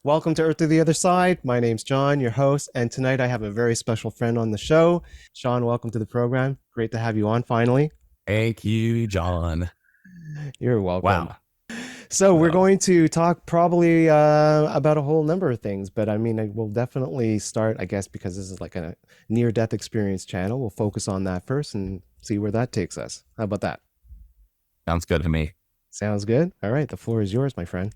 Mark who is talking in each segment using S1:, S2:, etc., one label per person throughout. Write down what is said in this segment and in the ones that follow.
S1: Welcome to Earth to the Other Side. My name's John, your host, and tonight I have a very special friend on the show. Shaun, welcome to the program. Great to have you on finally.
S2: Thank you, John.
S1: You're welcome.
S2: Wow.
S1: So, we're
S2: So,
S1: going to talk probably about a whole number of things, but I mean, we'll definitely start, I guess, because this is like a near death experience channel. We'll focus on that first and see where that takes us. How about that?
S2: sounds good to me.
S1: Sounds good. All right, the floor is yours, my friend.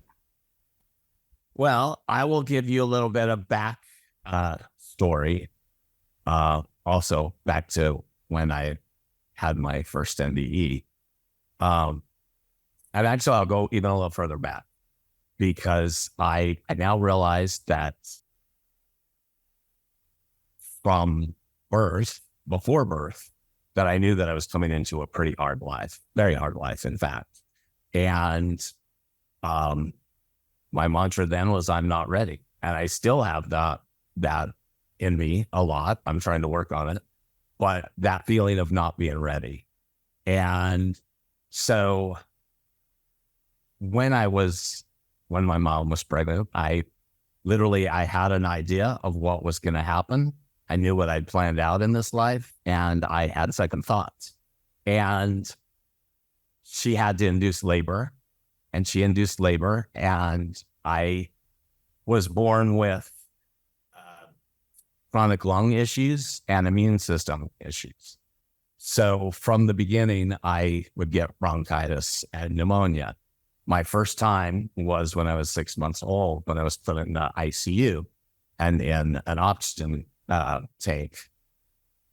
S2: Well, I will give you a little bit of back story. Also, back to when I had my first NDE. Um, and actually, I'll go even a little further back because I now realize that from birth, before birth, that I knew that I was coming into a pretty hard life, very hard life, in fact. And um, my mantra then was, I'm not ready. And I still have that in me a lot. I'm trying to work on it, but that feeling of not being ready. And so when my mom was pregnant, I had an idea of what was going to happen. I knew what I'd planned out in this life, and I had second thoughts. And she had to induce labor, and she induced labor, and I was born with chronic lung issues and immune system issues. So from the beginning, I would get bronchitis and pneumonia. My first time was when I was 6 months old, when I was put in the ICU and in an oxygen tank,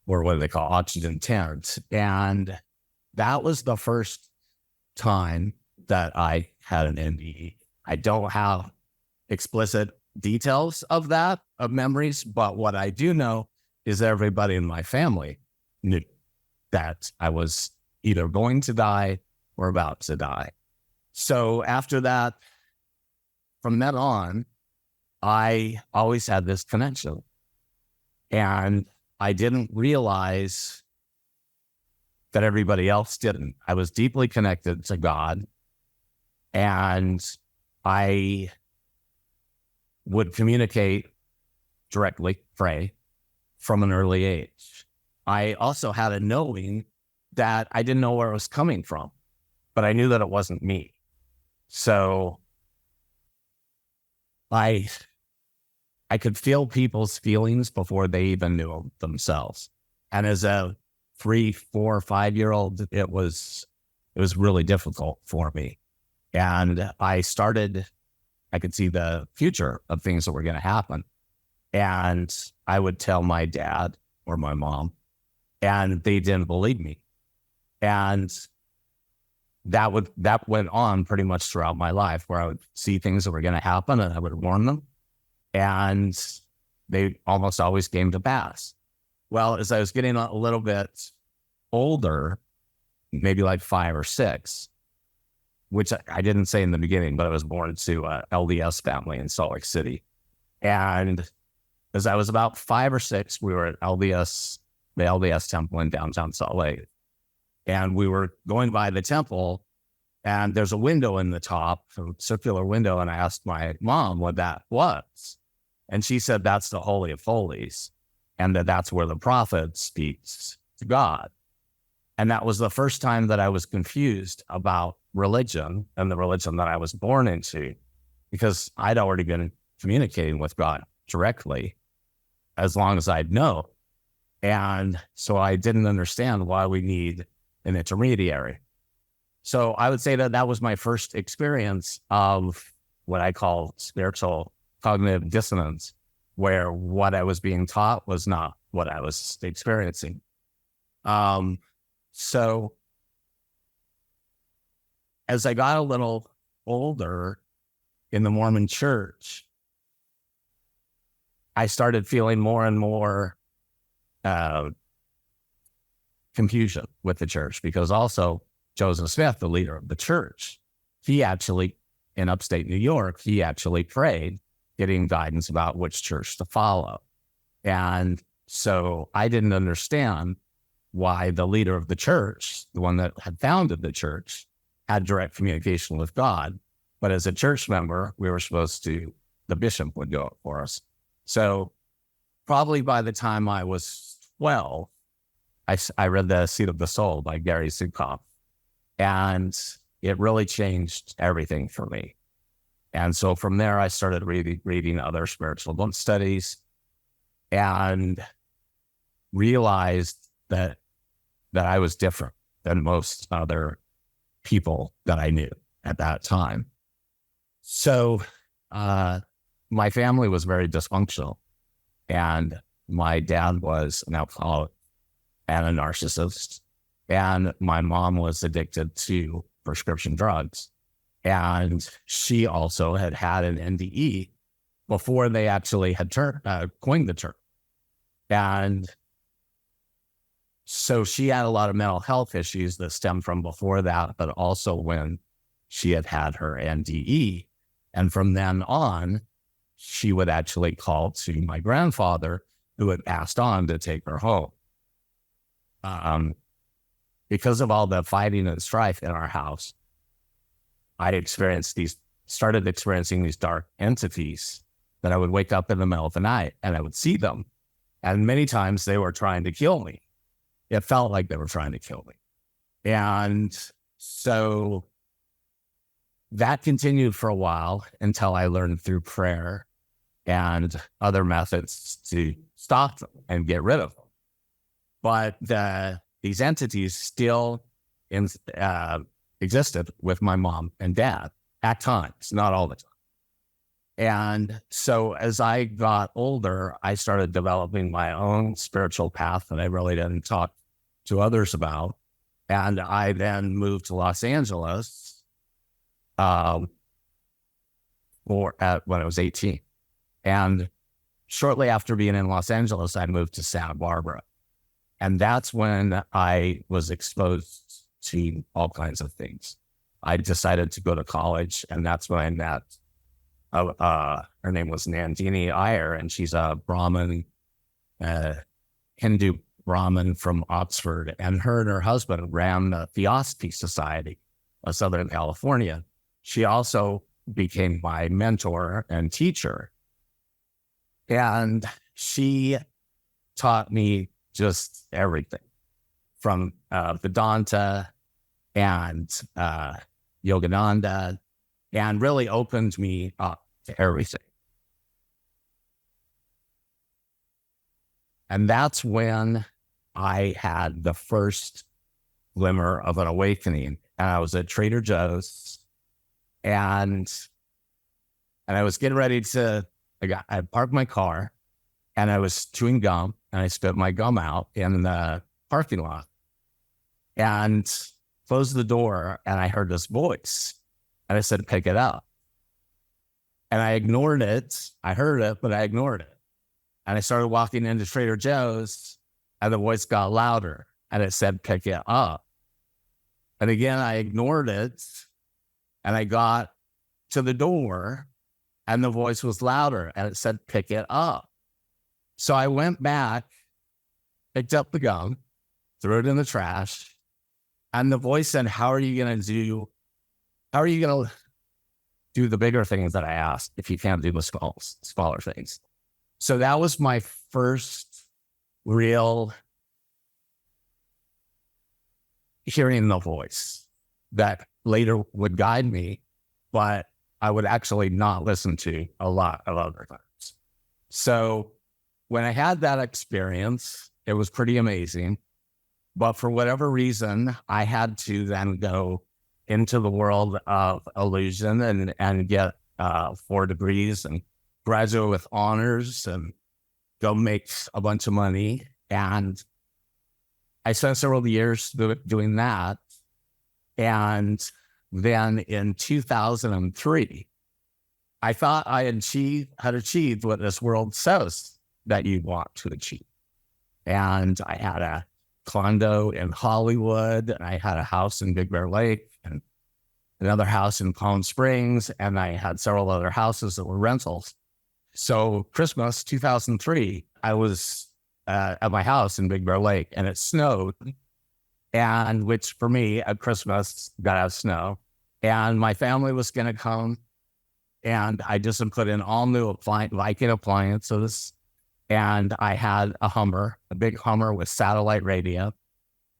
S2: or what do they call oxygen tent. And that was the first time that I had an NDE. I don't have explicit details of memories, but what I do know is everybody in my family knew that I was either going to die or about to die. So after that, from then on, I always had this connection. And I didn't realize that everybody else didn't. I was deeply connected to God, and I would communicate directly, pray, from an early age. I also had a knowing that I didn't know where it was coming from, but I knew that it wasn't me. So I could feel people's feelings before they even knew themselves. And as a 3, 4, 5-year-old, it was really difficult for me. And I could see the future of things that were going to happen. And I would tell my dad or my mom, and they didn't believe me. And that went on pretty much throughout my life, where I would see things that were going to happen and I would warn them, and they almost always came to pass. Well, as I was getting a little bit older, maybe like 5 or 6, which I didn't say in the beginning, but I was born to a LDS family in Salt Lake City. And as I was about 5 or 6, we were at the LDS temple in downtown Salt Lake. And we were going by the temple, and there's a window in the top, a circular window. And I asked my mom what that was. And she said, that's the Holy of Holies, and that's where the prophet speaks to God. And that was the first time that I was confused about religion and the religion that I was born into, because I'd already been communicating with God directly as long as I'd known. And so I didn't understand why we need an intermediary. So I would say that was my first experience of what I call spiritual cognitive dissonance, where what I was being taught was not what I was experiencing. So as I got a little older in the Mormon church, I started feeling more and more confusion with the church, because also Joseph Smith, the leader of the church, he actually, in upstate New York, he actually prayed, getting guidance about which church to follow. And so I didn't understand why the leader of the church, the one that had founded the church, had direct communication with God. But as a church member, we were supposed to the bishop would do it for us. So probably by the time I was 12, I read The Seat of the Soul by Gary Zukav, and it really changed everything for me. And so from there, I started reading other spiritual book studies and realized that I was different than most other people that I knew at that time. So my family was very dysfunctional, and my dad was an alcoholic and a narcissist, and my mom was addicted to prescription drugs. And she also had an NDE before they actually had coined the term. And so she had a lot of mental health issues that stemmed from before that, but also when she had her NDE. And from then on, she would actually call to my grandfather, who had passed on, to take her home. Because of all the fighting and strife in our house, I started experiencing these dark entities that I would wake up in the middle of the night and I would see them. And many times they were trying to kill me. It felt like they were trying to kill me. And so that continued for a while until I learned through prayer and other methods to stop them and get rid of them. But these entities still existed with my mom and dad at times, not all the time. And so as I got older, I started developing my own spiritual path that I really didn't talk to others about. And I then moved to Los Angeles when I was 18. And shortly after being in Los Angeles, I moved to Santa Barbara. And that's when I was exposed to all kinds of things. I decided to go to college, and that's when I met, her name was Nandini Iyer, and she's a Brahmin, Hindu Brahmin from Oxford. And her husband ran the Theosophy Society of Southern California. She also became my mentor and teacher. And she taught me just everything from Vedanta and Yogananda, and really opened me up to everything. And that's when I had the first glimmer of an awakening. And I was at Trader Joe's, and I was getting ready to, I parked my car, and I was chewing gum, and I spit my gum out in the parking lot and closed the door, and I heard this voice, and I said, pick it up. And I ignored it. I heard it, but I ignored it. And I started walking into Trader Joe's, and the voice got louder, and it said, pick it up. And again, I ignored it, and I got to the door, and the voice was louder, and it said, pick it up. So I went back, picked up the gum, threw it in the trash, and the voice said, how are you going to do the bigger things that I asked if you can't do the smaller things? So that was my first real hearing the voice that later would guide me, but I would actually not listen to a lot of other things. So when I had that experience, it was pretty amazing. But for whatever reason, I had to then go into the world of illusion and get 4 degrees and graduate with honors and go make a bunch of money. And I spent several years doing that. And then in 2003, I thought I had achieved what this world says that you want to achieve. And I had a condo in Hollywood, and I had a house in Big Bear Lake, and another house in Palm Springs, and I had several other houses that were rentals. So Christmas 2003, I was at my house in Big Bear Lake, and it snowed, and which for me at Christmas got out of snow, and my family was going to come And I just put in all new Viking appliances. And I had a Hummer, a big Hummer with satellite radio.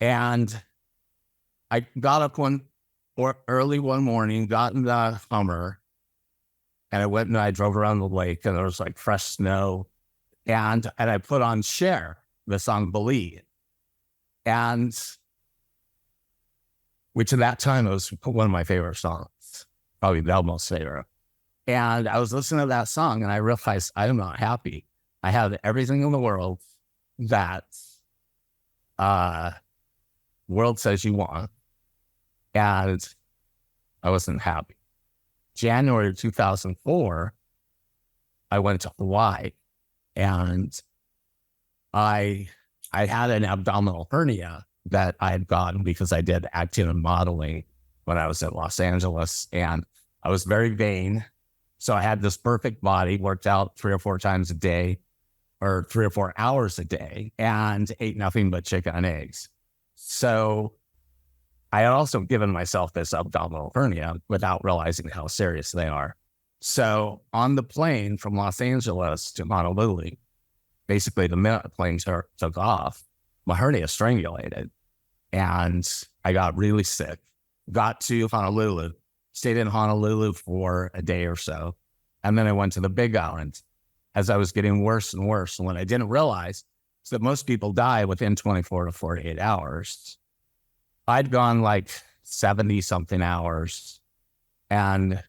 S2: And I got up early one morning, got in the Hummer, and I went and I drove around the lake, and there was like fresh snow. And I put on Cher, the song Believe. And which at that time was one of my favorite songs, probably the most favorite. And I was listening to that song and I realized I am not happy. I have everything in the world that world says you want. And I wasn't happy. January 2004, I went to Hawaii, and I had an abdominal hernia that I had gotten because I did acting and modeling when I was in Los Angeles, and I was very vain. So I had this perfect body, worked out 3 or 4 times a day, or 3 or 4 hours a day, and ate nothing but chicken and eggs. So I had also given myself this abdominal hernia without realizing how serious they are. So on the plane from Los Angeles to Honolulu, basically the minute the plane took off, my hernia strangulated, and I got really sick. Got to Honolulu, stayed in Honolulu for a day or so, and then I went to the Big Island as I was getting worse and worse. And what I didn't realize is that most people die within 24 to 48 hours. I'd gone like 70 something hours, and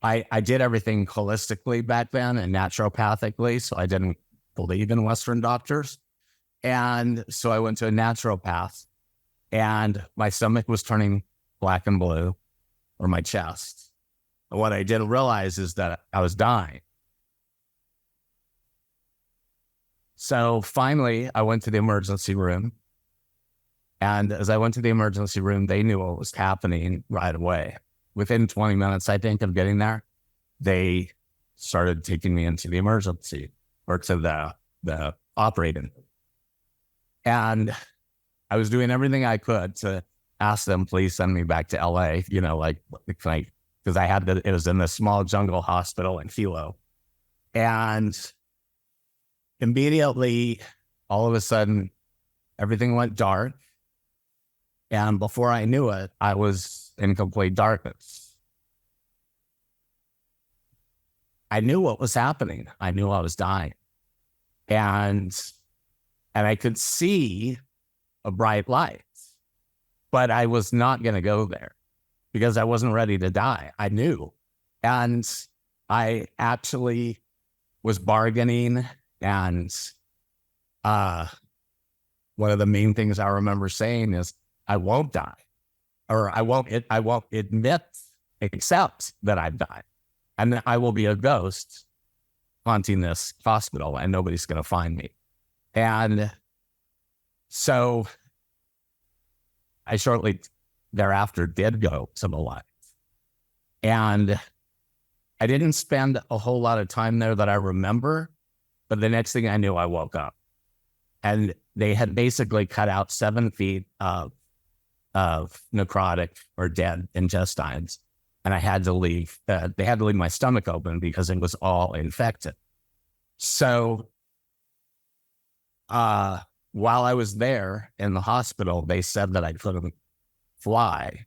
S2: I did everything holistically back then and naturopathically, so I didn't believe in Western doctors. And so I went to a naturopath, and my stomach was turning black and blue, or my chest. And what I didn't realize is that I was dying. So finally, I went to the emergency room. And as I went to the emergency room, they knew what was happening right away. Within 20 minutes, I think, of getting there, they started taking me into the emergency, or to the operating room. And I was doing everything I could to ask them, please send me back to LA, because it was in this small jungle hospital in Hilo. And immediately, all of a sudden, everything went dark. And before I knew it, I was in complete darkness. I knew what was happening. I knew I was dying. And I could see a bright light, but I was not going to go there because I wasn't ready to die. I knew. And I actually was bargaining. And one of the main things I remember saying is, I won't die, or I won't accept that I've died, and I will be a ghost haunting this hospital, and nobody's going to find me. And so I shortly thereafter did go to the light, and I didn't spend a whole lot of time there that I remember, but the next thing I knew, I woke up, and they had basically cut out 7 feet of necrotic or dead intestines. And I had to leave. They had to leave my stomach open because it was all infected. So while I was there in the hospital, they said that I couldn't fly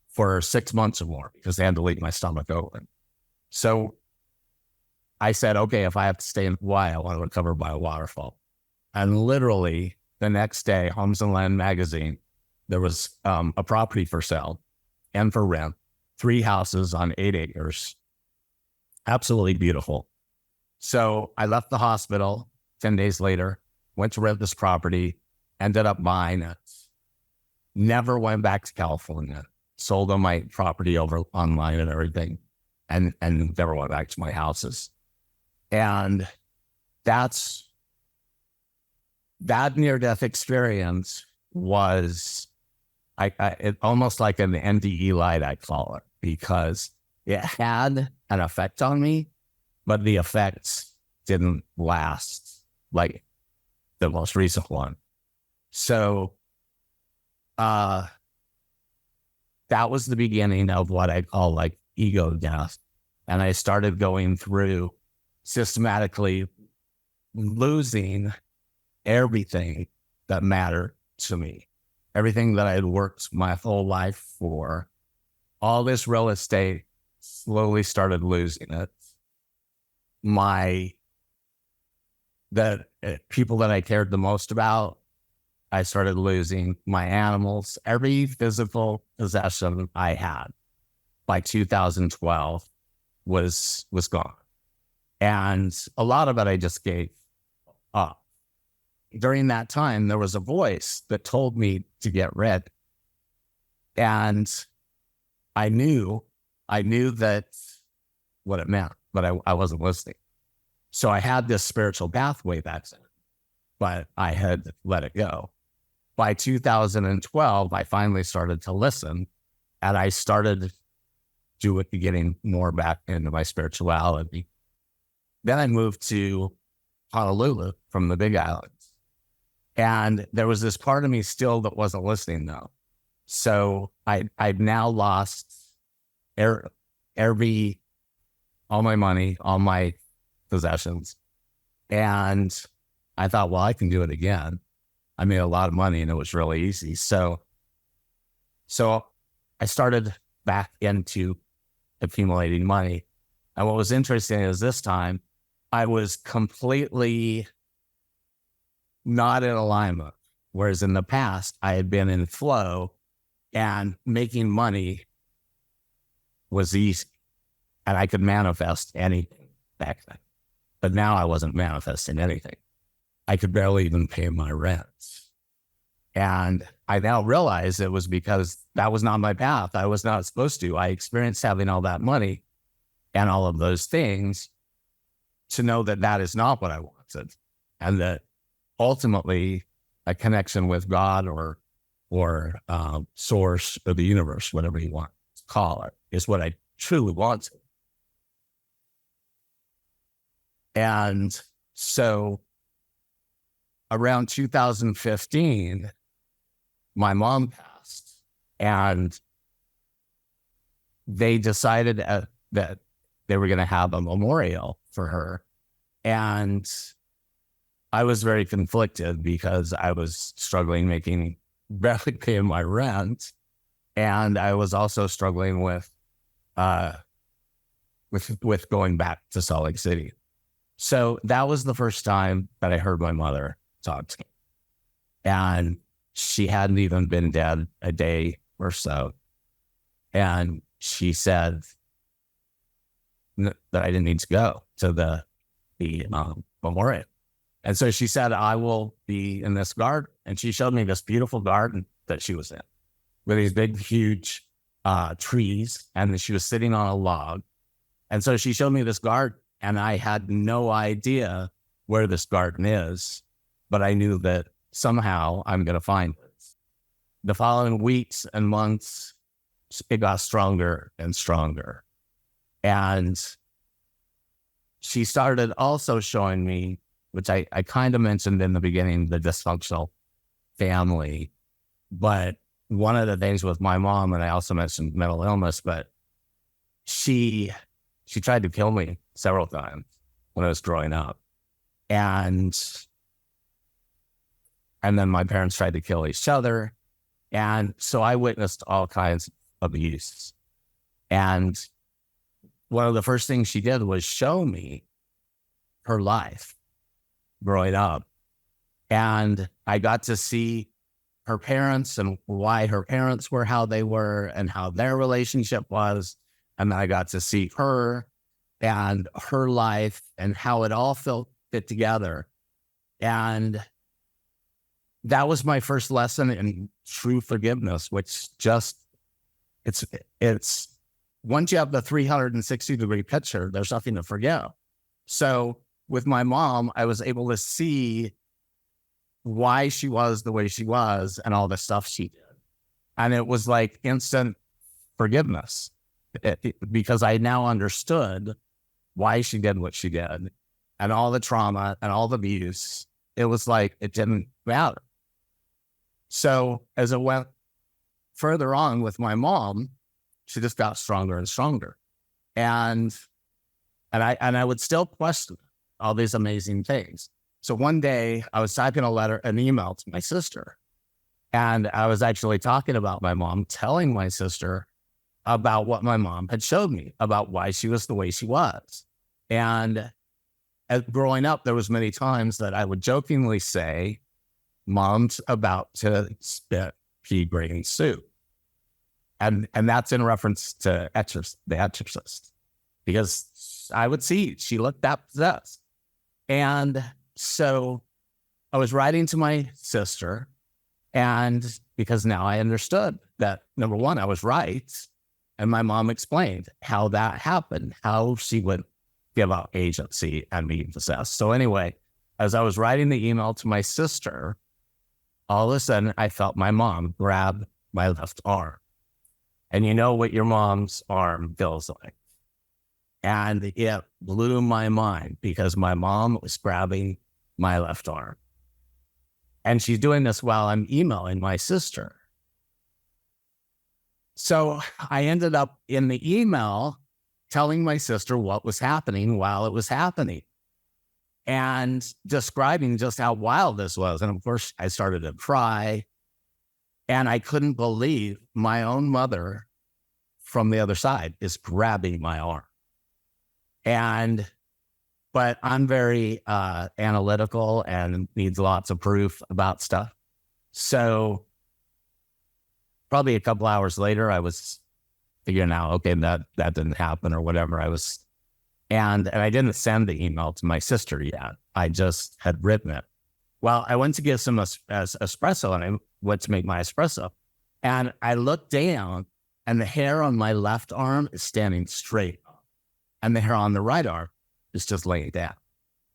S2: for 6 months or more because they had to leave my stomach open. So I said, okay, if I have to stay in Hawaii, I want to recover by a waterfall. And literally the next day, Homes and Land magazine, there was a property for sale and for rent, 3 houses on 8 acres. Absolutely beautiful. So I left the hospital 10 days later, went to rent this property, ended up buying it, never went back to California, sold on my property over online and everything, and never went back to my houses. And that near-death experience was it almost like an NDE light, I call it, because it had an effect on me, but the effects didn't last like the most recent one. So that was the beginning of what I call like ego death. And I started going through systematically losing everything that mattered to me, everything that I had worked my whole life for. All this real estate, slowly started losing it. My the people that I cared the most about, I started losing. My animals, every physical possession I had by 2012 was gone. And a lot of it I just gave up. During that time, there was a voice that told me to get rid. And I knew that what it meant, but I wasn't listening. So I had this spiritual pathway back then, but I had let it go. By 2012, I finally started to listen, and I started getting more back into my spirituality. Then I moved to Honolulu from the Big Islands, and there was this part of me still that wasn't listening though. So I've now lost every all my money, all my possessions, and I thought, well, I can do it again. I made a lot of money, and it was really easy. So I started back into accumulating money. And what was interesting is this time I was completely not in alignment. Whereas in the past, I had been in flow and making money was easy and I could manifest anything back then. But now I wasn't manifesting anything. I could barely even pay my rent. And I now realize it was because that was not my path. I was not supposed to. I experienced having all that money and all of those things to know that that is not what I wanted. And that ultimately a connection with God or source or the universe, whatever you want to call it, is what I truly wanted. And so around 2015, my mom passed, and they decided that they were going to have a memorial for her. And I was very conflicted because I was struggling barely paying my rent. And I was also struggling with going back to Salt Lake City. So that was the first time that I heard my mother talk to me. And she hadn't even been dead a day or so. And she said that I didn't need to go to the memorial. And so she said, I will be in this garden. And she showed me this beautiful garden that she was in with these big, huge trees. And she was sitting on a log. And so she showed me this garden, and I had no idea where this garden is, but I knew that somehow I'm going to find it. The following weeks and months, it got stronger and stronger. And she started also showing me, which I kind of mentioned in the beginning, the dysfunctional family. But one of the things with my mom, and I also mentioned mental illness, but she tried to kill me several times when I was growing up. And then my parents tried to kill each other. And so I witnessed all kinds of abuse. And one of the first things she did was show me her life growing up. And I got to see her parents and why her parents were how they were and how their relationship was. And then I got to see her and her life and how it all fit together. And that was my first lesson in true forgiveness, which just, it's once you have the 360-degree picture, there's nothing to forgive. So with my mom, I was able to see why she was the way she was and all the stuff she did. And it was like instant forgiveness because I now understood why she did what she did and all the trauma and all the abuse. It was like, it didn't matter. So as it went further on with my mom, she just got stronger and stronger. And And I would still question all these amazing things. So one day I was typing an email to my sister, and I was actually talking about my mom, telling my sister about what my mom had showed me about why she was the way she was. And as growing up, there was many times that I would jokingly say, "Mom's about to spit pea grain soup," and that's in reference to The Exorcist, because I would see she looked that possessed. And so I was writing to my sister, and because now I understood that, number one, I was right. And my mom explained how that happened, how she would give out agency and being possessed. So anyway, as I was writing the email to my sister, all of a sudden I felt my mom grab my left arm. And you know what your mom's arm feels like. And it blew my mind because my mom was grabbing my left arm. And she's doing this while I'm emailing my sister. So I ended up in the email telling my sister what was happening while it was happening, and describing just how wild this was. And of course, I started to cry, and I couldn't believe my own mother from the other side is grabbing my arm. But I'm very analytical and needs lots of proof about stuff. So probably a couple hours later, I was figuring out, okay, that didn't happen or whatever. And I didn't send the email to my sister yet. I just had written it. Well, I went to get some espresso, and I went to make my espresso. And I looked down, and the hair on my left arm is standing straight, and the hair on the right arm is just laying down.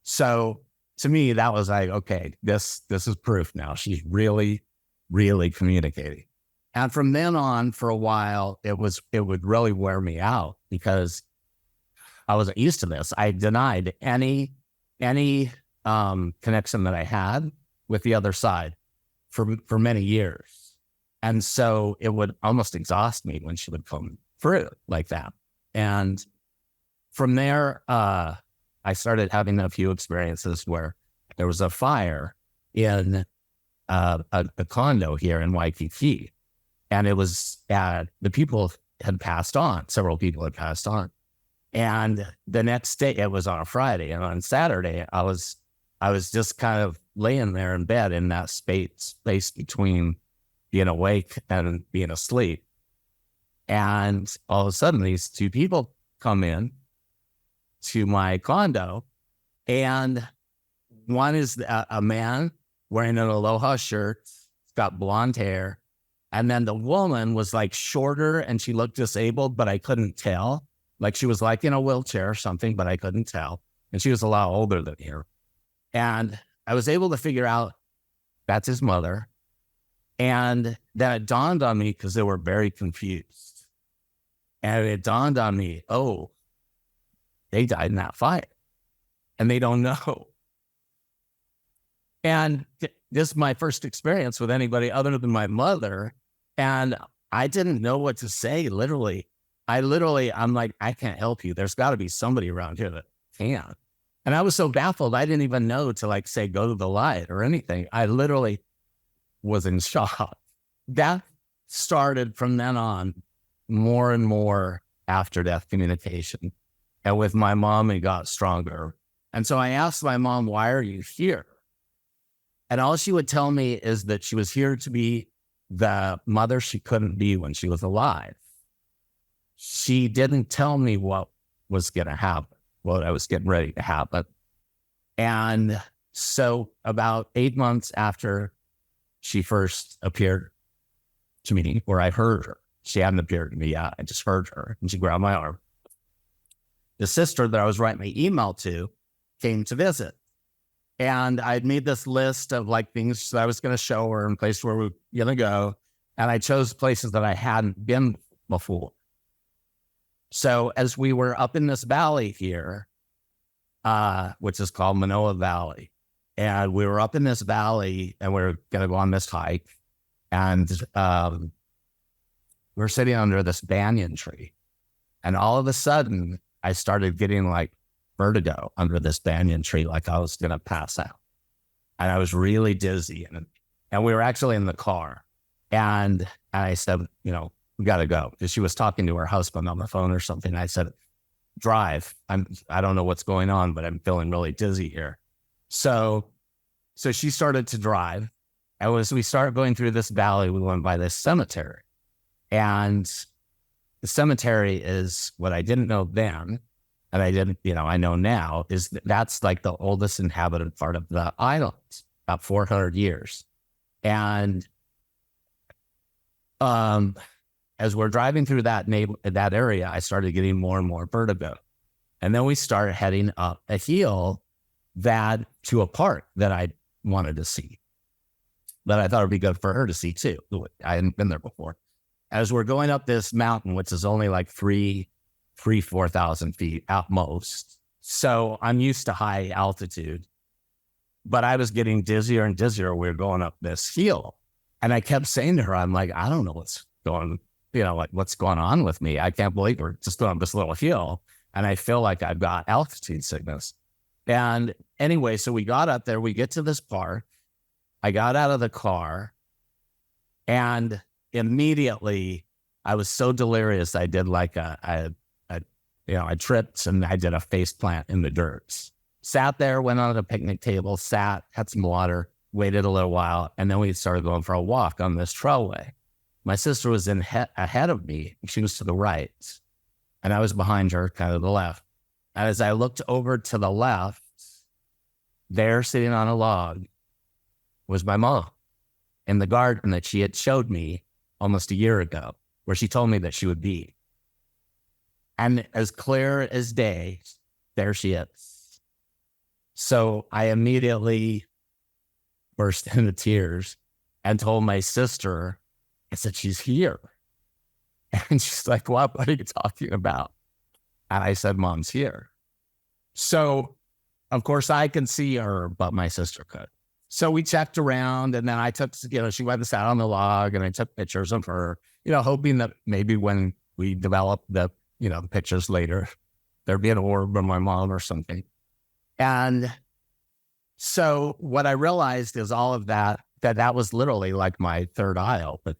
S2: So to me, that was like, okay, this is proof now. She's really, really communicating. And from then on, for a while, it would really wear me out because I wasn't used to this. I denied any connection that I had with the other side for many years. And so it would almost exhaust me when she would come through like that. And from there, I started having a few experiences where there was a fire in a condo here in Waikiki. And it was the people had passed on. Several people had passed on. And the next day, it was on a Friday. And on Saturday, I was just kind of laying there in bed in that space between being awake and being asleep. And all of a sudden, these two people come in to my condo. And one is a man wearing an aloha shirt, got blonde hair. And then the woman was like shorter and she looked disabled, but I couldn't tell. Like she was like in a wheelchair or something, but I couldn't tell. And she was a lot older than her. And I was able to figure out that's his mother. And then it dawned on me because they were very confused. And it dawned on me, oh, they died in that fire and they don't know. And this is my first experience with anybody other than my mother. And I didn't know what to say, literally. I'm like, I can't help you. There's got to be somebody around here that can. And I was so baffled, I didn't even know to like say, go to the light or anything. I literally was in shock. That started from then on more and more after death communication. And with my mom, it got stronger. And so I asked my mom, why are you here? And all she would tell me is that she was here to be the mother she couldn't be when she was alive. She didn't tell me what was going to happen, what I was getting ready to happen. And so about 8 months after she first appeared to me, or I heard her, she hadn't appeared to me yet, I just heard her, and she grabbed my arm. The sister that I was writing my email to came to visit. And I'd made this list of like things that I was going to show her and places where we were going to go. And I chose places that I hadn't been before. So as we were up in this valley here, which is called Manoa Valley, and we were up in this valley and we were going to go on this hike. And we were sitting under this banyan tree. And all of a sudden, I started getting like vertigo under this banyan tree, like I was going to pass out. And I was really dizzy. And we were actually in the car. And I said, we got to go. Because she was talking to her husband on the phone or something. I said, drive. I don't know what's going on, but I'm feeling really dizzy here. So she started to drive. And as we started going through this valley, we went by this cemetery. And the cemetery is what I didn't know then, and I didn't, I know now, is that's like the oldest inhabited part of the island, about 400 years. And as we're driving through that area, I started getting more and more vertigo. And then we started heading up a hill to a park that I wanted to see, that I thought would be good for her to see too. I hadn't been there before. As we're going up this mountain, which is only like 4,000 feet at most. So I'm used to high altitude, but I was getting dizzier and dizzier. We were going up this hill. And I kept saying to her, I'm like, I don't know what's going on with me. I can't believe we're just going up this little hill. And I feel like I've got altitude sickness. And anyway, so we got up there, we get to this park. I got out of the car, and immediately I was so delirious. I did like I tripped and I did a face plant in the dirt. Sat there, went on a picnic table, had some water, waited a little while, and then we started going for a walk on this trailway. My sister was ahead of me. She was to the right, and I was behind her, kind of the left. And as I looked over to the left, there sitting on a log was my mom in the garden that she had showed me almost a year ago, where she told me that she would be. And as clear as day, there she is. So I immediately burst into tears and told my sister, I said, she's here. And she's like, what are you talking about? And I said, Mom's here. So, of course, I can see her, but my sister could. So we checked around, and then I took, she went and sat on the log, and I took pictures of her, hoping that maybe when we develop the pictures later, there'd be an orb of my mom or something. And so what I realized is all of that was literally like my third eye open,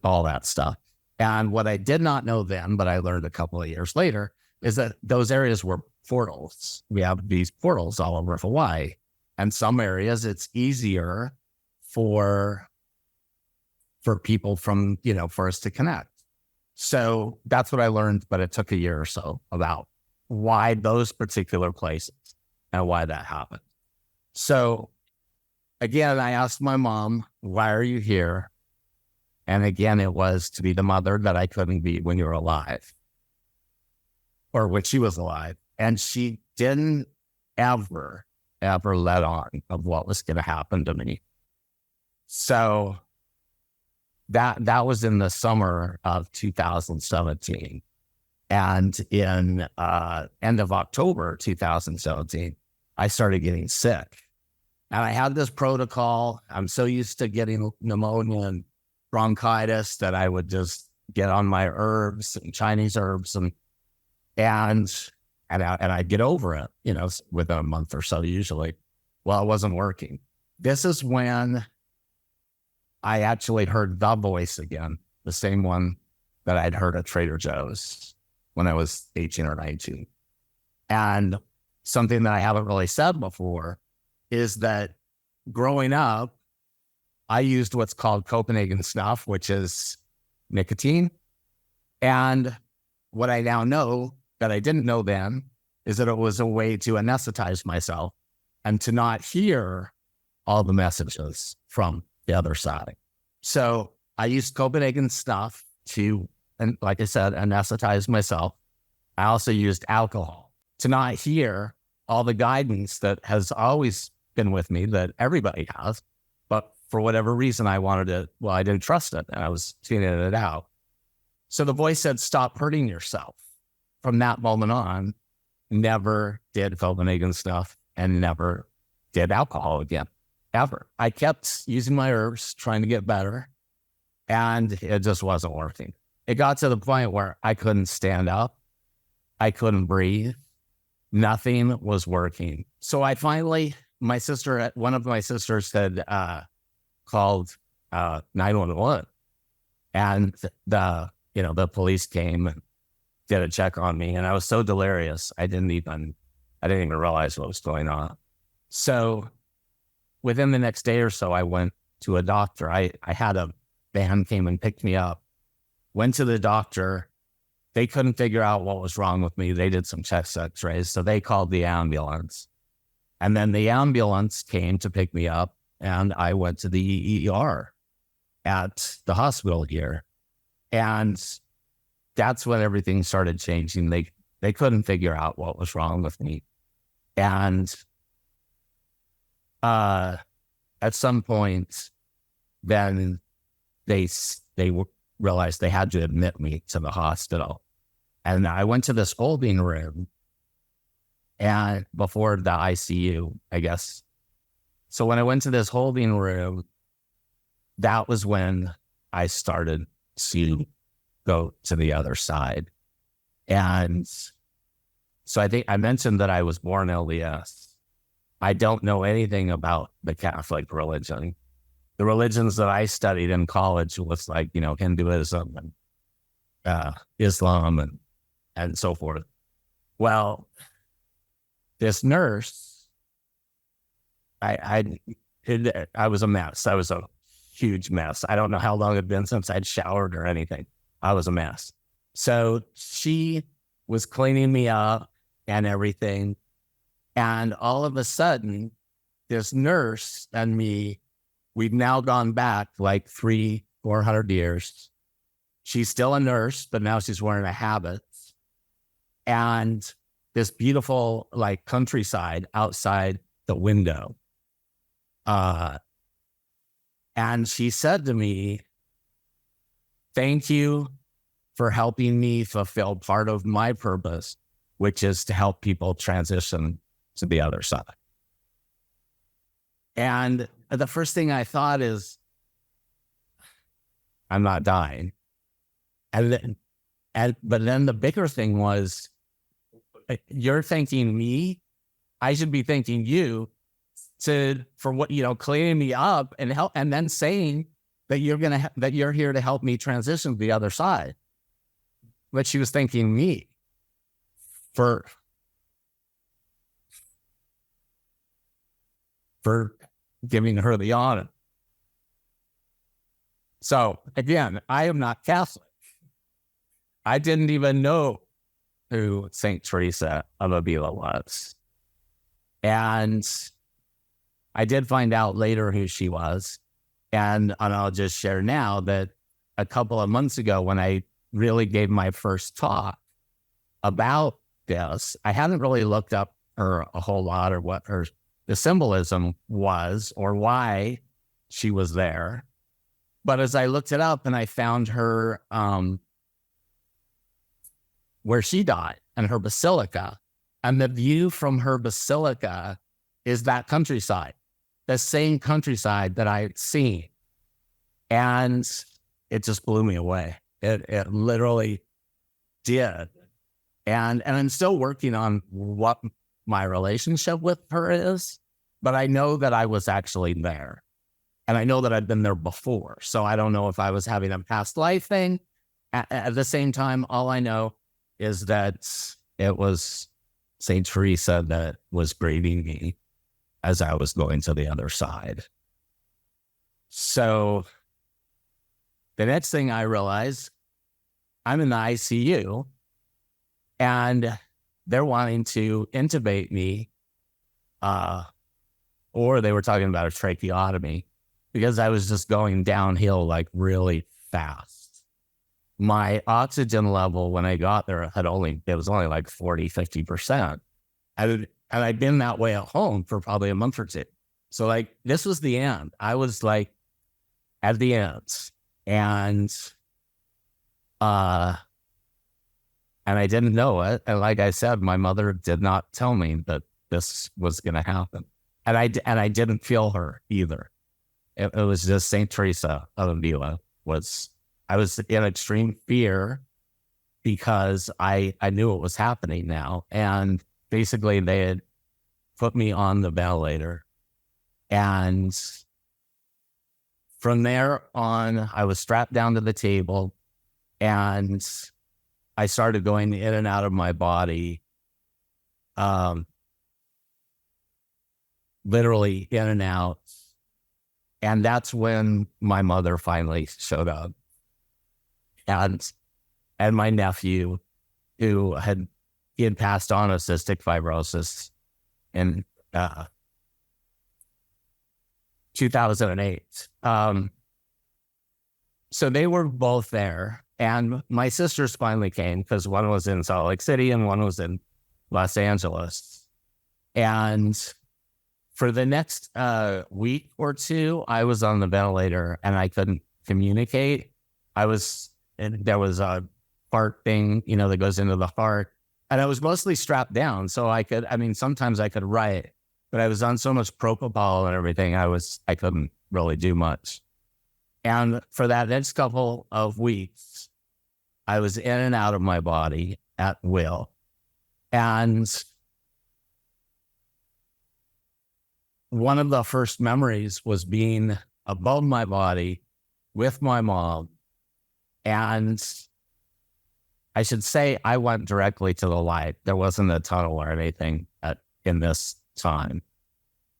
S2: all that stuff. And what I did not know then, but I learned a couple of years later, is that those areas were portals. We have these portals all over Hawaii. And some areas it's easier for people from, for us to connect. So that's what I learned, but it took a year or so about why those particular places and why that happened. So again, I asked my mom, why are you here? And again, it was to be the mother that I couldn't be when you were alive, or when she was alive. And she didn't ever let on of what was going to happen to me. So that was in the summer of 2017. And in end of October 2017, I started getting sick. And I had this protocol. I'm so used to getting pneumonia and bronchitis that I would just get on my herbs and Chinese herbs and I'd get over it, within a month or so usually. Well, it wasn't working. This is when I actually heard the voice again, the same one that I'd heard at Trader Joe's when I was 18 or 19. And something that I haven't really said before is that growing up, I used what's called Copenhagen snuff, which is nicotine. And what I now know that I didn't know then is that it was a way to anesthetize myself and to not hear all the messages from the other side. So I used Copenhagen snuff to, and like I said, anesthetize myself. I also used alcohol to not hear all the guidance that has always been with me, that everybody has. But for whatever reason, I didn't trust it, and I was tuning it out. So the voice said, stop hurting yourself. From that moment on, never did Copenhagen stuff and never did alcohol again, ever. I kept using my herbs, trying to get better, and it just wasn't working. It got to the point where I couldn't stand up. I couldn't breathe. Nothing was working. So I finally, one of my sisters had called 911, and the police came and did a check on me, and I was so delirious I didn't even realize what was going on. So within the next day or so, I went to a doctor. I had a van came and picked me up, went to the doctor. They couldn't figure out what was wrong with me. They did some chest x-rays. So they called the ambulance. And then the ambulance came to pick me up, and I went to the ER at the hospital here. And that's when everything started changing. They couldn't figure out what was wrong with me. And at some point, then they realized they had to admit me to the hospital. And I went to this holding room, and before the ICU, I guess. So when I went to this holding room, that was when I started to go to the other side. And so I think I mentioned that I was born LDS. I don't know anything about the Catholic religion. The religions that I studied in college was like, Hinduism and Islam and so forth. Well, this nurse, I was a mess. I was a huge mess. I don't know how long it had been since I'd showered or anything. I was a mess. So she was cleaning me up and everything. And all of a sudden, this nurse and me, we've now gone back like 400 years. She's still a nurse, but now she's wearing a habit. And this beautiful like countryside outside the window. And she said to me, "Thank you for helping me fulfill part of my purpose, which is to help people transition to the other side." And the first thing I thought is, I'm not dying. But then the bigger thing was, you're thanking me. I should be thanking you for what, cleaning me up and help, and then saying that that you're here to help me transition to the other side. But she was thanking me for giving her the honor. So again, I am not Catholic. I didn't even know who Saint Teresa of Avila was. And I did find out later who she was. And I'll just share now that a couple of months ago, when I really gave my first talk about this, I hadn't really looked up her a whole lot, or what the symbolism was, or why she was there. But as I looked it up, and I found her where she died and her basilica, and the view from her basilica is that countryside, the same countryside that I had seen. And it just blew me away. It literally did. And I'm still working on what my relationship with her is, but I know that I was actually there. And I know that I'd been there before. So I don't know if I was having a past life thing. At the same time, all I know is that it was Saint Teresa that was greeting me as I was going to the other side. So the next thing I realized, I'm in the ICU, and they're wanting to intubate me, or they were talking about a tracheotomy, because I was just going downhill like really fast. My oxygen level when I got there it was only like 40, 50%. And I'd been that way at home for probably a month or two. So like, this was the end. I was like at the end. And I didn't know it. And like I said, my mother did not tell me that this was going to happen. And I didn't feel her either. It was just Saint Teresa of Avila. I was in extreme fear because I knew it was happening now. And basically they had put me on the ventilator. And from there on, I was strapped down to the table and I started going in and out of my body, um, literally in and out. And that's when my mother finally showed up. And my nephew, he had passed on a cystic fibrosis in 2008. So they were both there. And my sisters finally came because one was in Salt Lake City and one was in Los Angeles. And for the next week or two, I was on the ventilator and I couldn't communicate. There was a heart thing, that goes into the heart. And I was mostly strapped down. So sometimes I could write, but I was on so much propofol and everything, I couldn't really do much. And for that next couple of weeks, I was in and out of my body at will. And one of the first memories was being above my body with my mom. And I should say I went directly to the light. There wasn't a tunnel or anything in this time.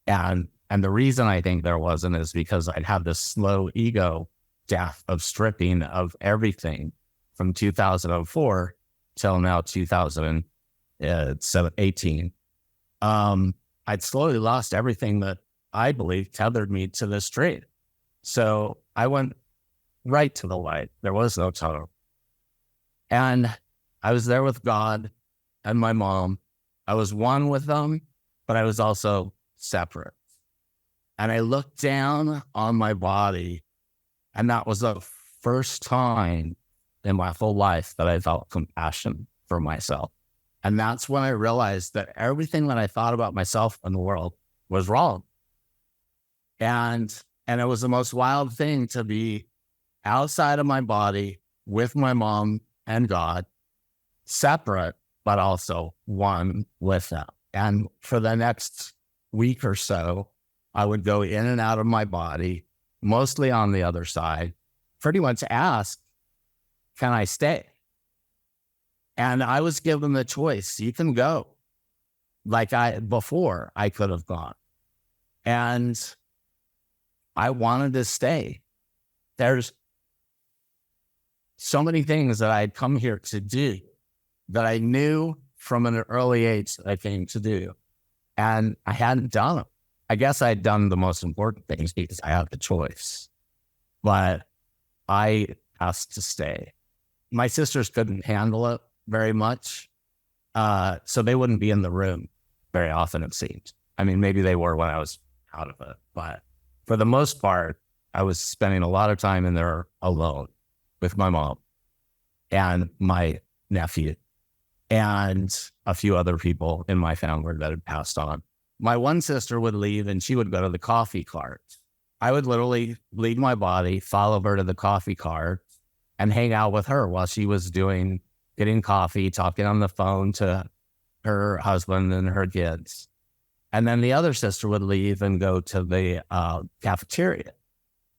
S2: And the reason I think there wasn't is because I'd had this slow ego death of stripping of everything from 2004 till now 2018. I'd slowly lost everything that I believe tethered me to this tree. So I went right to the light. There was no tunnel. And I was there with God and my mom. I was one with them, but I was also separate. And I looked down on my body, and that was the first time in my whole life that I felt compassion for myself. And that's when I realized that everything that I thought about myself and the world was wrong. And it was the most wild thing to be outside of my body with my mom and God, separate, but also one with them. And for the next week or so, I would go in and out of my body, mostly on the other side, pretty much ask, can I stay? And I was given the choice. You can go. Before I could have gone. And I wanted to stay. There's so many things that I'd come here to do that I knew from an early age that I came to do. And I hadn't done them. I guess I'd done the most important things because I had the choice. But I asked to stay. My sisters couldn't handle it very much. So they wouldn't be in the room very often, it seemed. Maybe they were when I was out of it. But for the most part, I was spending a lot of time in there alone with my mom and my nephew and a few other people in my family that had passed on. My one sister would leave and she would go to the coffee cart. I would literally leave my body, follow her to the coffee cart and hang out with her while she was getting coffee, talking on the phone to her husband and her kids. And then the other sister would leave and go to the cafeteria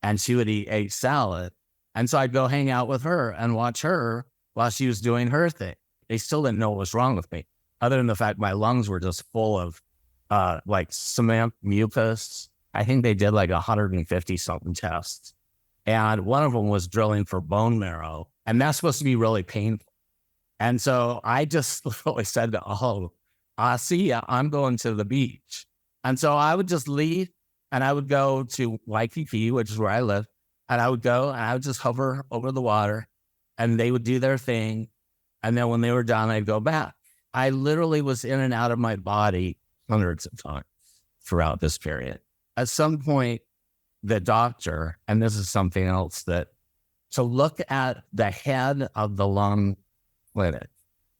S2: and she would eat a salad. And so I'd go hang out with her and watch her while she was doing her thing. They still didn't know what was wrong with me, other than the fact my lungs were just full of cement mucus. I think they did 150 something tests. And one of them was drilling for bone marrow. And that's supposed to be really painful. And so I just literally said, see ya, I'm going to the beach. And so I would just leave and I would go to Waikiki, which is where I live. And I would go and I would just hover over the water and they would do their thing. And then when they were done, I'd go back. I literally was in and out of my body hundreds of times throughout this period. At some point, the doctor, and this is something else to look at the head of the lung clinic,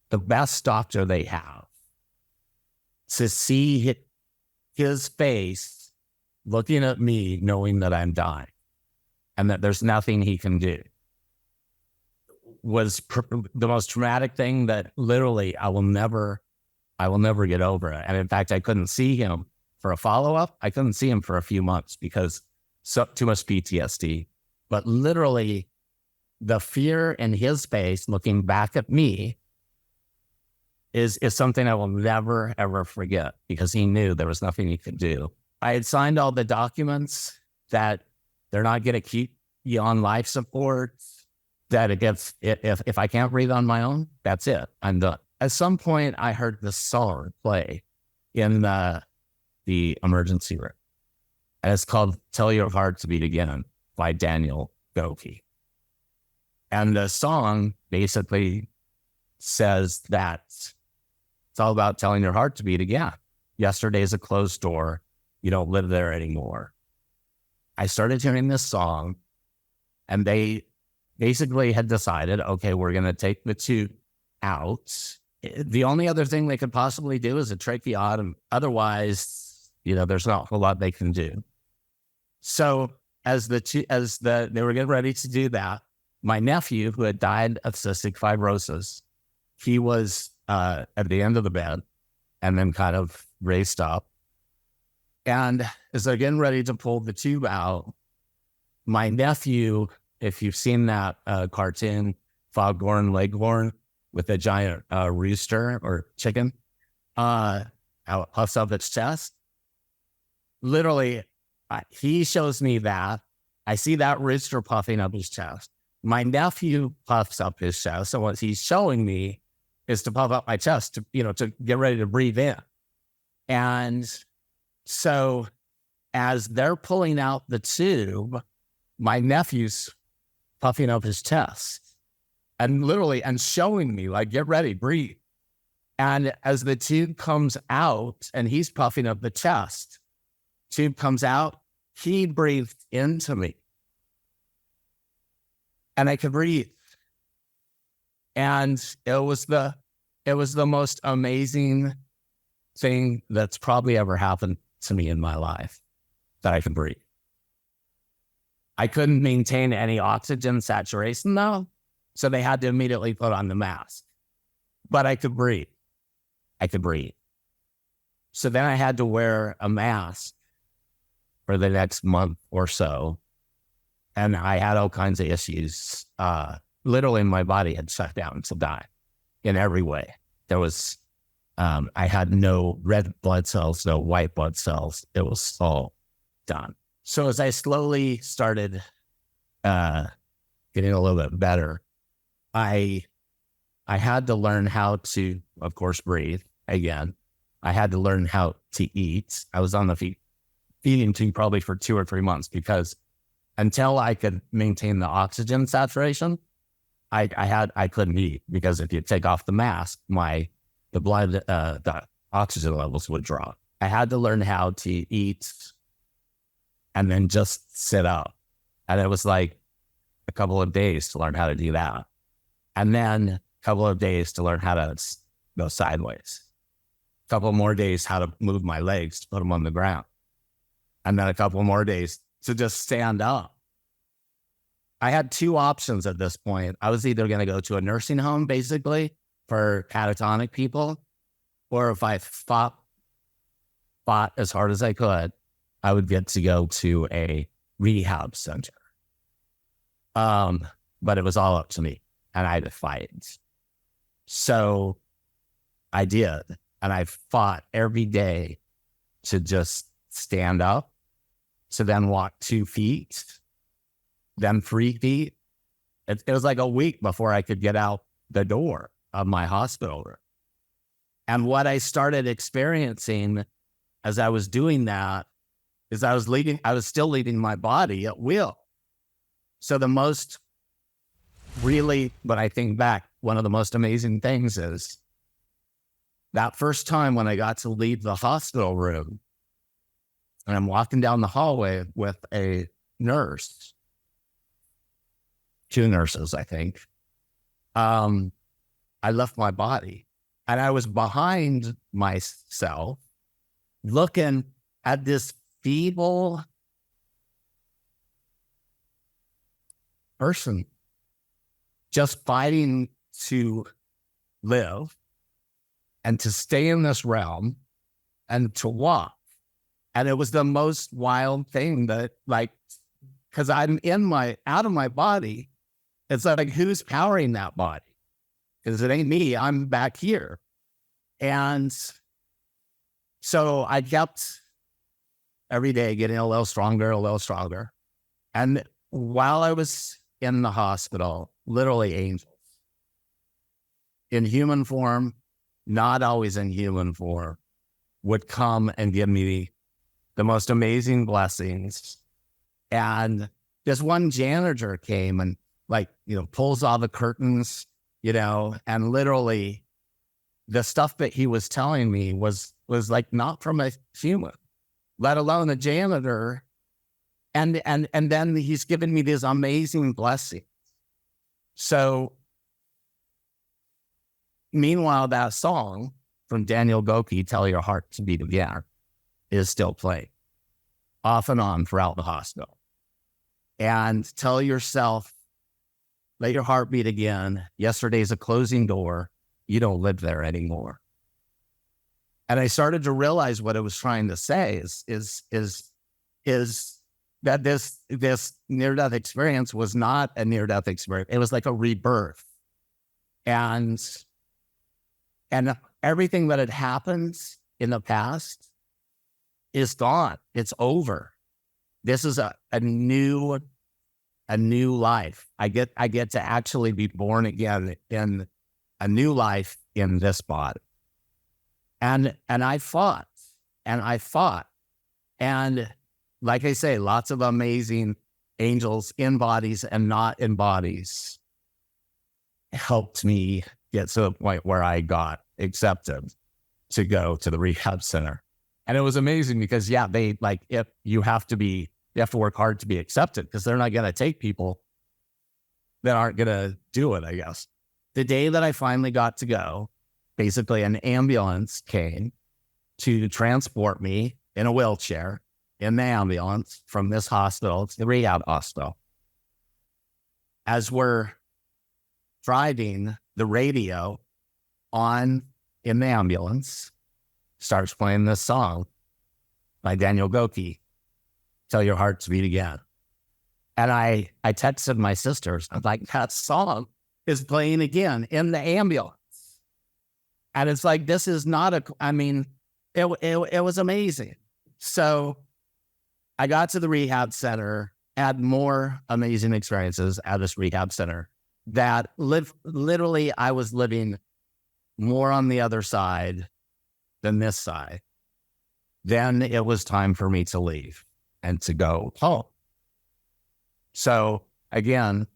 S2: the best doctor they have, to see his face looking at me, knowing that I'm dying and that there's nothing he can do, was the most traumatic thing that literally I will never I will never get over it. And in fact, I couldn't see him for a follow-up. I couldn't see him for a few months because too much PTSD. But literally, the fear in his face looking back at me is something I will never, ever forget, because he knew there was nothing he could do. I had signed all the documents that they're not going to keep you on life support, that it gets, if I can't breathe on my own, that's it. I'm done. At some point, I heard the song play in the emergency room. And it's called Tell Your Heart to Beat Again by Daniel Goki. And the song basically says that it's all about telling your heart to beat again. Yesterday's a closed door. You don't live there anymore. I started hearing this song, and they basically had decided, okay, we're going to take the tube out. The only other thing they could possibly do is a tracheotomy. Otherwise, there's not a whole lot they can do. So as they were getting ready to do that, my nephew, who had died of cystic fibrosis, he was at the end of the bed and then kind of raised up. And as they're getting ready to pull the tube out, my nephew, if you've seen that cartoon, Foghorn Leghorn, with a giant rooster or chicken, how it puffs up its chest. Literally, he shows me that. I see that rooster puffing up his chest. My nephew puffs up his chest. So what he's showing me is to puff up my chest to get ready to breathe in. And so as they're pulling out the tube, my nephew's puffing up his chest and literally, and showing me like, get ready, breathe. And as the tube comes out and he's puffing up the chest, tube comes out, he breathed into me. And I could breathe. And it was the most amazing thing that's probably ever happened to me in my life, that I could breathe. I couldn't maintain any oxygen saturation though, so they had to immediately put on the mask. But I could breathe. So then I had to wear a mask for the next month or so. And I had all kinds of issues. Literally, my body had shut down to die in every way. There was, I had no red blood cells, no white blood cells. It was all done. So as I slowly started getting a little bit better, I had to learn how to, of course, breathe again. I had to learn how to eat. I was on the feeding tube probably for 2 or 3 months, because until I could maintain the oxygen saturation, I couldn't eat, because if you take off the mask, the oxygen levels would drop. I had to learn how to eat and then just sit up. And it was like a couple of days to learn how to do that. And then a couple of days to learn how to go sideways. A couple more days how to move my legs to put them on the ground. And then a couple more days to just stand up. I had 2 options at this point. I was either going to go to a nursing home, basically, for catatonic people, or if I fought as hard as I could, I would get to go to a rehab center. But it was all up to me, and I had to fight. So I did, and I fought every day to just stand up, to then walk 2 feet, then 3 feet. It was like a week before I could get out the door of my hospital room. And what I started experiencing as I was doing that is I was still leaving my body at will. So when I think back, one of the most amazing things is that first time when I got to leave the hospital room, and I'm walking down the hallway with a nurse, 2 nurses, I think. I left my body, and I was behind myself looking at this feeble person just fighting to live. and to stay in this realm and to walk. And it was the most wild thing that, like, because I'm out of my body. It's like, who's powering that body? Because it ain't me. I'm back here. And so I kept every day getting a little stronger, a little stronger. And while I was in the hospital, literally angels in human form, not always in human form, would come and give me the most amazing blessings. And this one janitor came and, like, pulls all the curtains, and literally the stuff that he was telling me was like not from a human, let alone a janitor. And then he's given me these amazing blessings. So meanwhile, that song from Daniel Goki, Tell Your Heart to Beat Again, is still playing off and on throughout the hospital. And tell yourself, let your heart beat again. Yesterday's a closing door. You don't live there anymore. And I started to realize what it was trying to say is that this near-death experience was not a near-death experience. It was like a rebirth. And everything that had happened in the past is gone. It's over. This is a new life. I get to actually be born again in a new life in this body. And I fought. And like I say, lots of amazing angels in bodies and not in bodies helped me get to the point where I got accepted to go to the rehab center. And it was amazing because, if you have to work hard to be accepted, because they're not going to take people that aren't going to do it, I guess. The day that I finally got to go, basically an ambulance came to transport me in a wheelchair in the ambulance from this hospital to the rehab hospital. As we're driving, the radio on in the ambulance starts playing this song by Daniel Goki, Tell Your Heart to Beat Again. And I texted my sisters. I'm like, that song is playing again in the ambulance. And it's like, this is not it was amazing. So I got to the rehab center, had more amazing experiences at this rehab center that literally I was living more on the other side than this side. Then it was time for me to leave and to go home. So again,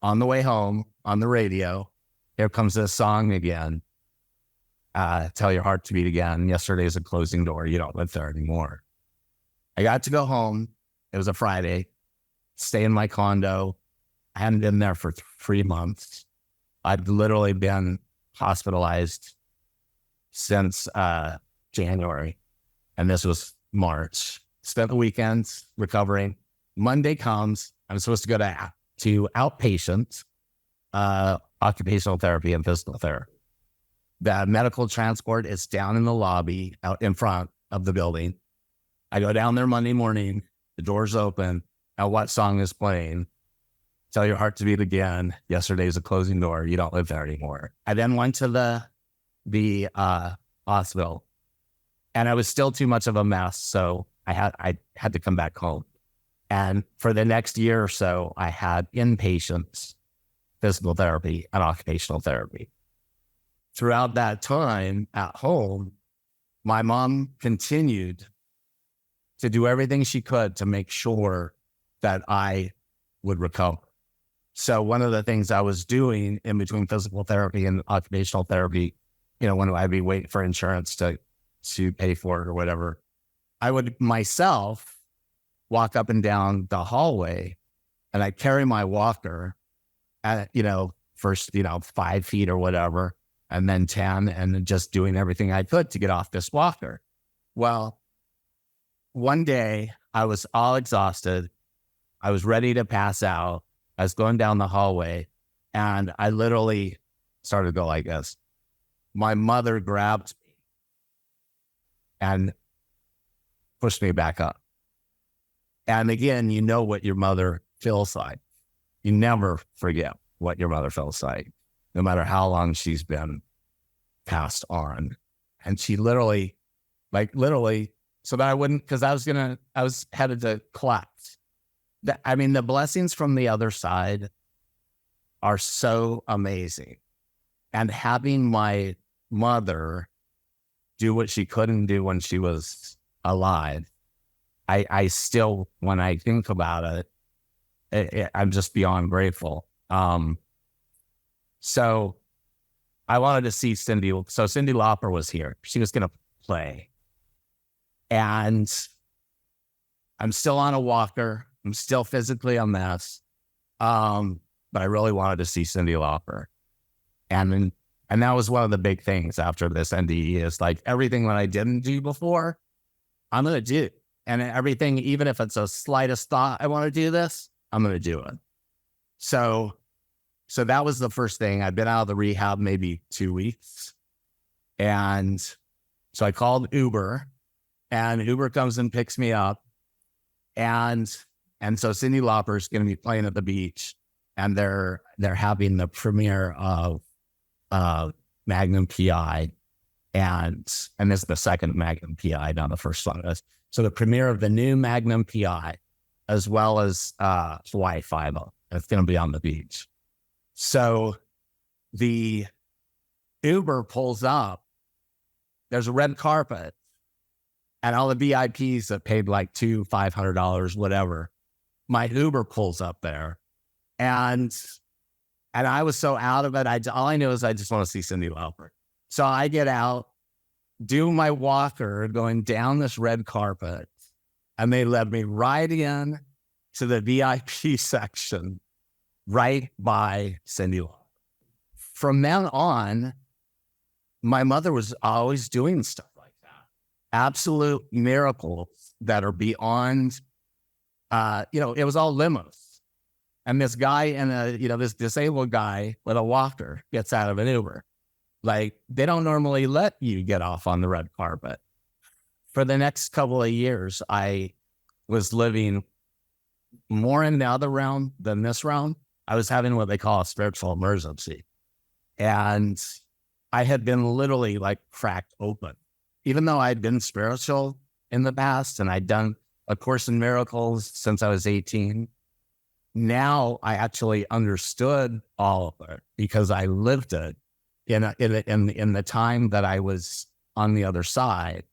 S2: on the way home, on the radio, here comes this song again. Tell Your Heart to Beat Again. Yesterday's a closing door. You don't live there anymore. I got to go home. It was a Friday. Stay in my condo. I hadn't been there for 3 months. I'd literally been hospitalized since January. And this was March. Spent the weekends recovering. Monday comes. I'm supposed to go to outpatient occupational therapy and physical therapy. The medical transport is down in the lobby out in front of the building. I go down there Monday morning. The door's open. Now what song is playing? Tell Your Heart to Beat Again. Yesterday's a closing door. You don't live there anymore. I then went to the hospital, and I was still too much of a mess. So I had to come back home. And for the next year or so, I had inpatient physical therapy and occupational therapy. Throughout that time at home, my mom continued to do everything she could to make sure that I would recover. So one of the things I was doing in between physical therapy and occupational therapy, when I'd be waiting for insurance to pay for it or whatever, I would myself walk up and down the hallway, and I'd carry my walker at, first, 5 feet or whatever, and then 10, and just doing everything I could to get off this walker. Well, one day I was all exhausted. I was ready to pass out. I was going down the hallway, and I literally started to go like this. my mother grabbed me and pushed me back up. And again, you know what your mother feels like. You never forget what your mother feels like, no matter how long she's been passed on. And she literally, so that I wouldn't, because I was headed to collapse. The blessings from the other side are so amazing. And having my mother do what she couldn't do when she was alive, I still, when I think about it, I'm just beyond grateful. So I wanted to see Cyndi. So Cyndi Lauper was here. She was going to play. And I'm still on a walker. I'm still physically a mess. But I really wanted to see Cyndi Lauper. And that was one of the big things after this NDE is like everything that I didn't do before, I'm going to do. And everything, even if it's the slightest thought, I want to do this, I'm going to do it. So that was the first thing. I'd been out of the rehab maybe 2 weeks. And so I called Uber, and Uber comes and picks me up. And so Cyndi Lauper's going to be playing at the beach, and they're having the premiere of Magnum PI, and this is the second Magnum PI, not the first one. So the premiere of the new Magnum PI, as well as Hawaii 5. It's going to be on the beach. So the Uber pulls up. There's a red carpet, and all the VIPs that paid like $500, whatever. My Uber pulls up there, and I was so out of it. All I knew is I just want to see Cyndi Lauper. So I get out, do my walker going down this red carpet, and they led me right in to the VIP section, right by Cyndi Lauper. From then on, my mother was always doing stuff like that. Absolute miracles that are beyond, it was all limos. And this guy this disabled guy with a walker gets out of an Uber. Like, they don't normally let you get off on the red carpet. For the next couple of years, I was living more in the other realm than this realm. I was having what they call a spiritual emergency. And I had been literally like cracked open. Even though I'd been spiritual in the past and I'd done A Course in Miracles since I was 18, now I actually understood all of it because I lived it in the time that I was on the other side.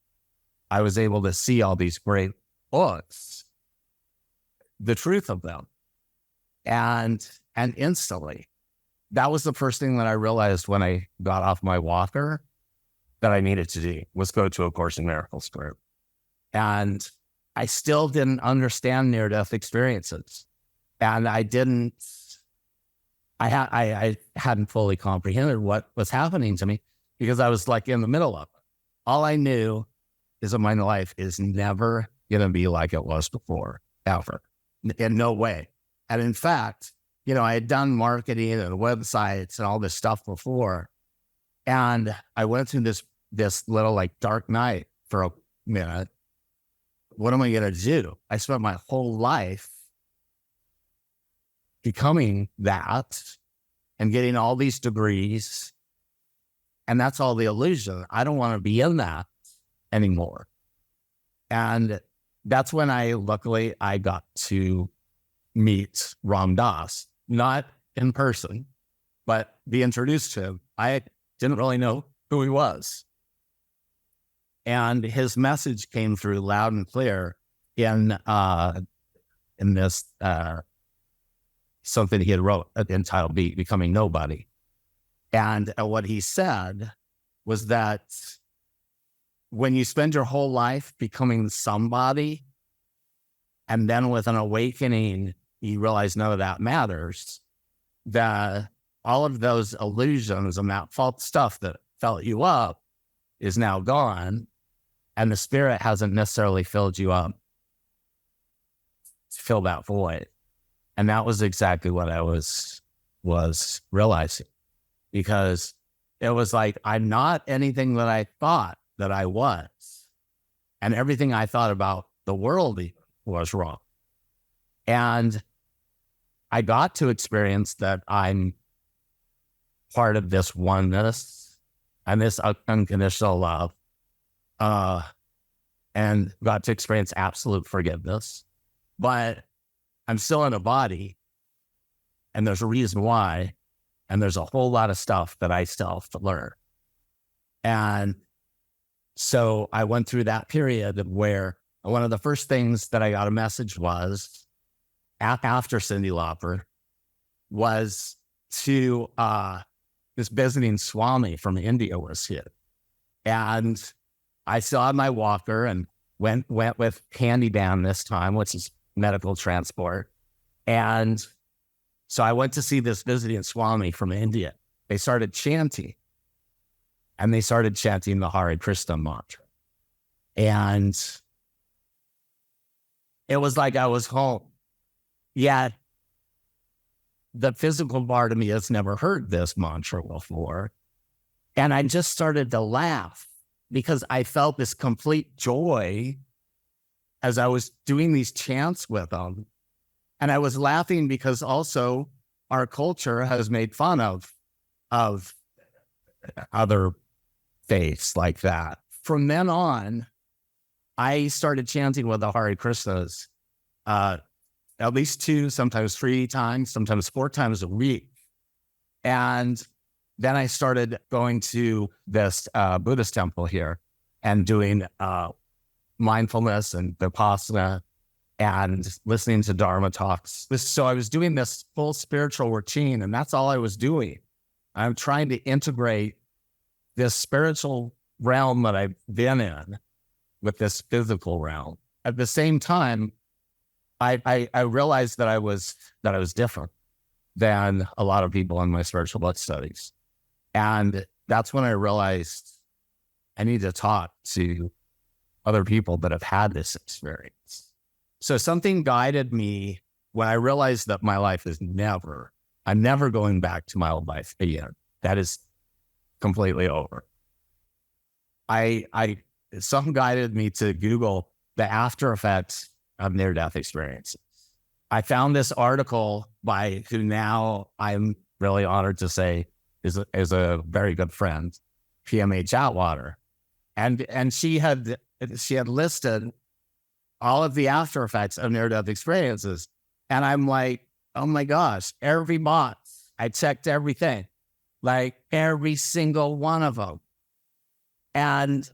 S2: I was able to see all these great books, the truth of them, and instantly, that was the first thing that I realized when I got off my walker that I needed to do was go to A Course in Miracles group. And I still didn't understand near-death experiences. And I hadn't fully comprehended what was happening to me because I was like in the middle of it. All I knew is that my life is never going to be like it was before, ever, in no way. And in fact, I had done marketing and websites and all this stuff before. And I went through this little like dark night for a minute. What am I going to do? I spent my whole life becoming that and getting all these degrees. And that's all the illusion. I don't want to be in that anymore. And that's when luckily I got to meet Ram Dass, not in person, but be introduced to him. I didn't really know who he was. And his message came through loud and clear in this, something he had wrote entitled Becoming Nobody. And what he said was that when you spend your whole life becoming somebody, and then with an awakening, you realize none of that matters, that all of those illusions and that false stuff that felt you up is now gone, and the spirit hasn't necessarily filled you up to fill that void. And that was exactly what I was realizing, because it was like, I'm not anything that I thought that I was. And everything I thought about the world was wrong. And I got to experience that I'm part of this oneness and this unconditional love, and got to experience absolute forgiveness. But I'm still in a body, and there's a reason why, and there's a whole lot of stuff that I still have to learn. And so I went through that period where one of the first things that I got a message was, after Cyndi Lauper, was to this visiting Swami from India was here. And I saw my walker and went with handy band this time, which is medical transport. And so I went to see this visiting Swami from India. They started chanting, and they started chanting the Hare Krishna mantra. And it was like I was home. Yet the physical part of me has never heard this mantra before. And I just started to laugh because I felt this complete joy as I was doing these chants with them. And I was laughing because also our culture has made fun of other faiths like that. From then on, I started chanting with the Hare Krishnas at least 2, sometimes 3 times, sometimes 4 times a week. And then I started going to this Buddhist temple here and doing mindfulness and vipassana and listening to Dharma talks. So I was doing this full spiritual routine, and that's all I was doing. I'm trying to integrate this spiritual realm that I've been in with this physical realm. At the same time, I realized that I was different than a lot of people in my spiritual book studies. And that's when I realized I need to talk to other people that have had this experience. So something guided me when I realized that my life is I'm never going back to my old life again. That is completely over. Something guided me to Google the after effects of near-death experiences. I found this article by who now I'm really honored to say is a very good friend, PMH Atwater. And she had listed all of the after effects of near-death experiences. And I'm like, oh my gosh, every box, I checked everything, like every single one of them. And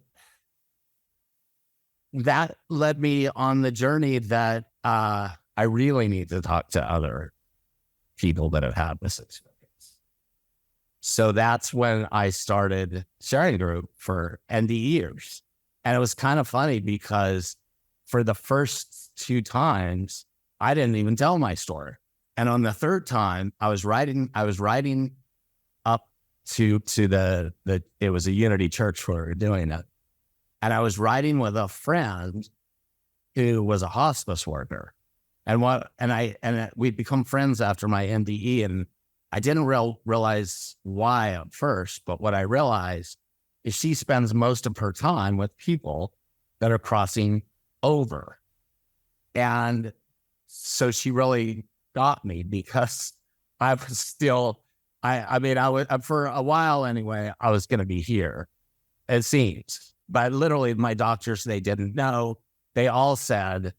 S2: that led me on the journey that I really need to talk to other people that have had this experience. So that's when I started sharing a group for NDEers. And it was kind of funny because for the first 2 times, I didn't even tell my story. And on the 3rd time, I was riding up to the it was a Unity church where we were doing it. And I was riding with a friend who was a hospice worker. And we'd become friends after my NDE. And I didn't realize why at first, but what I realized is she spends most of her time with people that are crossing over. And so she really got me because I was still, I was, for a while anyway, I was going to be here, it seems. But literally my doctors, they didn't know. They all said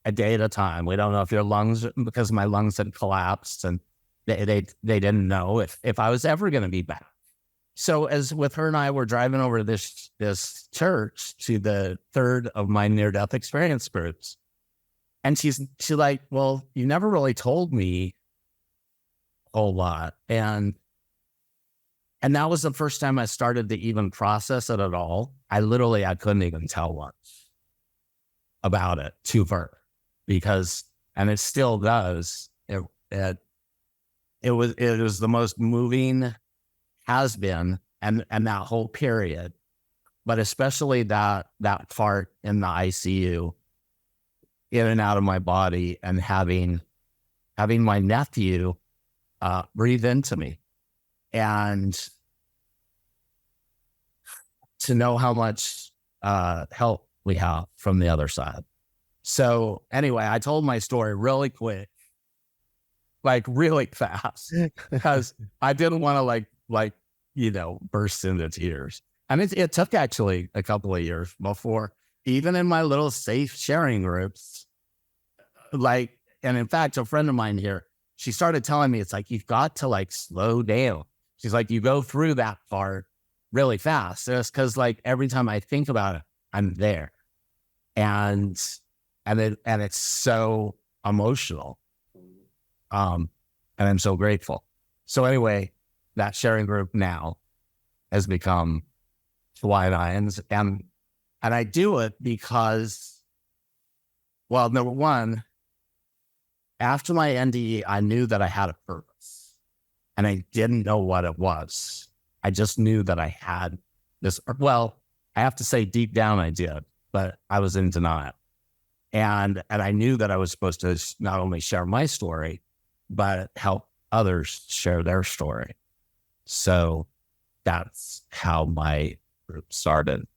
S2: a day at a time, we don't know if your lungs, because my lungs had collapsed, and they didn't know if I was ever going to be back. So as with her and I were driving over to this church to the 3rd of my near-death experience groups. And she's like, well, you never really told me a whole lot. And that was the first time I started to even process it at all. I couldn't even tell much about it to her because, and it still does. It was the most moving, has been, and that whole period, but especially that part in the ICU, in and out of my body, and having my nephew breathe into me. And to know how much help we have from the other side. So anyway, I told my story really quick, like really fast, because I didn't want to burst into tears. And it took actually a couple of years before, even in my little safe sharing groups, and in fact, a friend of mine here, she started telling me, it's like, you've got to like slow down. She's like, you go through that part really fast. It's because like every time I think about it, I'm there. And it's so emotional. And I'm so grateful. So anyway, that sharing group now has become Hawaiian IANDS. And I do it because, well, number one, after my NDE, I knew that I had a purpose and I didn't know what it was. I just knew that I had this. Well, I have to say deep down I did, but I was in denial. And I knew that I was supposed to not only share my story, but help others share their story. So that's how my group started.